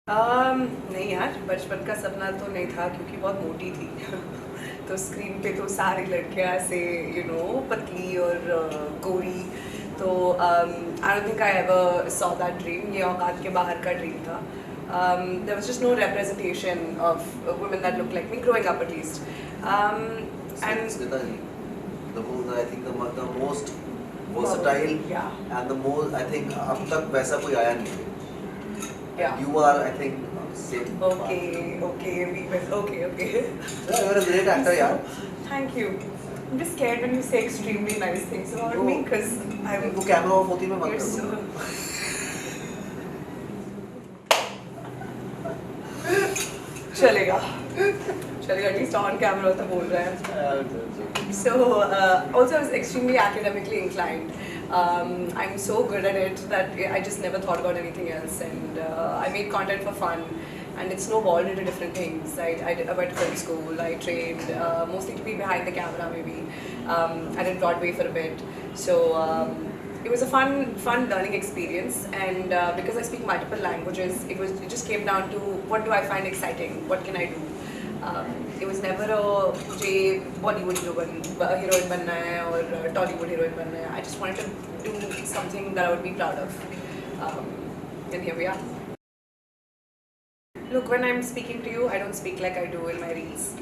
नहीं यार, बचपन का सपना तो नहीं था क्योंकि बहुत मोटी थी तो स्क्रीन पे तो सारी लड़कियां ऐसे पतली और गोरी। तो I don't think I ever saw that dream. ये औकात के बाहर का ड्रीम था। There was just no representation of women that look like me growing up at least. एंड I think the most versatile and the most, I think अब तक वैसा कोई आया नहीं है. yeah. You are, I think, same. Okay, okay. Yeah, you are a great actor, यार. Thank you. I'm just scared when you say extremely nice things about me because I'm. वो camera off होती है मैं बंद You're कर so. दूँगा. चलेगा at least on camera तो बोल रहा है. So also I was extremely academically inclined. I'm so good at it that I just never thought about anything else, and I made content for fun, and it snowballed into different things. I went to film school, I trained mostly to be behind the camera maybe. I did Broadway for a bit, so it was a fun learning experience, and because I speak multiple languages, it just came down to what do I find exciting, what can I do. It was never मुझे Bollywood heroine बनना है और Tollywood heroine बनना है. I just wanted to do something that I would be proud of. And here we are. Look, when I'm speaking to you, I don't speak like I do in my reels.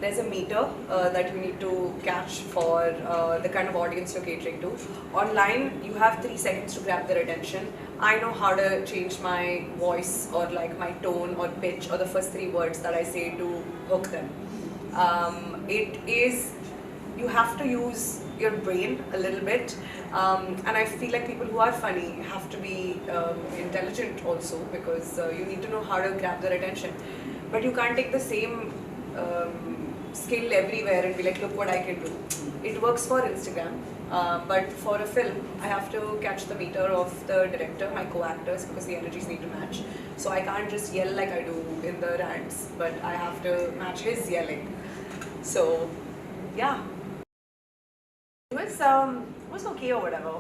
There's a meter that you need to catch for the kind of audience you're catering to. Online, you have 3 seconds to grab their attention. I know how to change my voice or like my tone or pitch or the first 3 words that I say to hook them. You have to use your brain a little bit, and I feel like people who are funny have to be intelligent also, because you need to know how to grab their attention. But you can't take the same skill everywhere and be like, look what I can do. It works for Instagram, but for a film I have to catch the meter of the director, my co-actors, because the energies need to match. So I can't just yell like I do in the rants, but I have to match his yelling. So yeah, it was okay or whatever.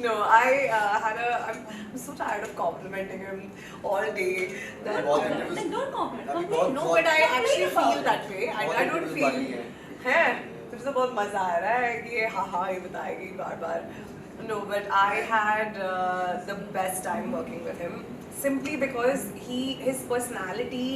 No, I'm so tired of complimenting him all day. That, Like, don't compliment. no, but I actually feel that way. I don't feel. है तुझे तो बहुत मजा आ रहा है कि ये हाँ ये बताएगी बार बार. No, but I had the best time working with him, simply because his personality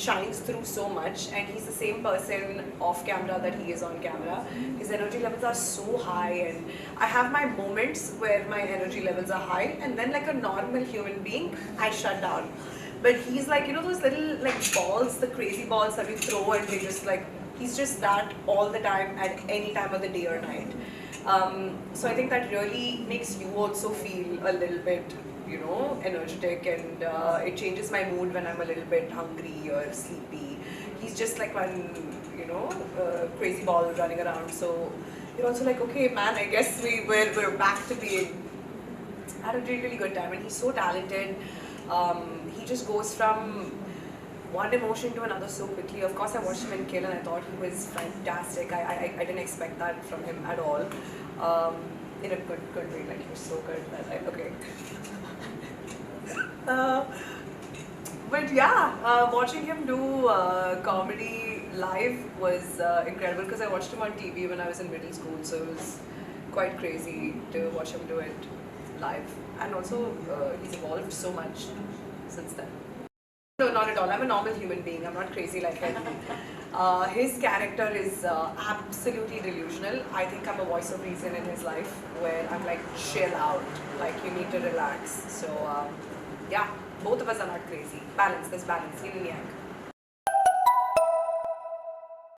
shines through so much, and he's the same person off camera that he is on camera. His energy levels are so high, and I have my moments where my energy levels are high, and then like a normal human being, I shut down. But he's like, those little like balls, the crazy balls that we throw, and they just like, he's just that all the time at any time of the day or night. So I think that really makes you also feel a little bit, energetic, and it changes my mood when I'm a little bit hungry or sleepy. He's just like one, crazy ball running around. So you're also like, okay, man, I guess we're back to being. I had a really good time, and he's so talented. He just goes from one emotion to another so quickly. Of course, I watched him in Kill, and I thought he was fantastic. I didn't expect that from him at all. In a good way, like he was so good that okay. But yeah, watching him do comedy live was incredible, because I watched him on TV when I was in middle school, so it was quite crazy to watch him do it live. And also, he's evolved so much since then. No, not at all. I'm a normal human being. I'm not crazy like him. His character is absolutely delusional. I think I'm a voice of reason in his life, where I'm like, chill out. Like, you need to relax. So, yeah, both of us are not crazy. Balance, there's balance, yin and yang.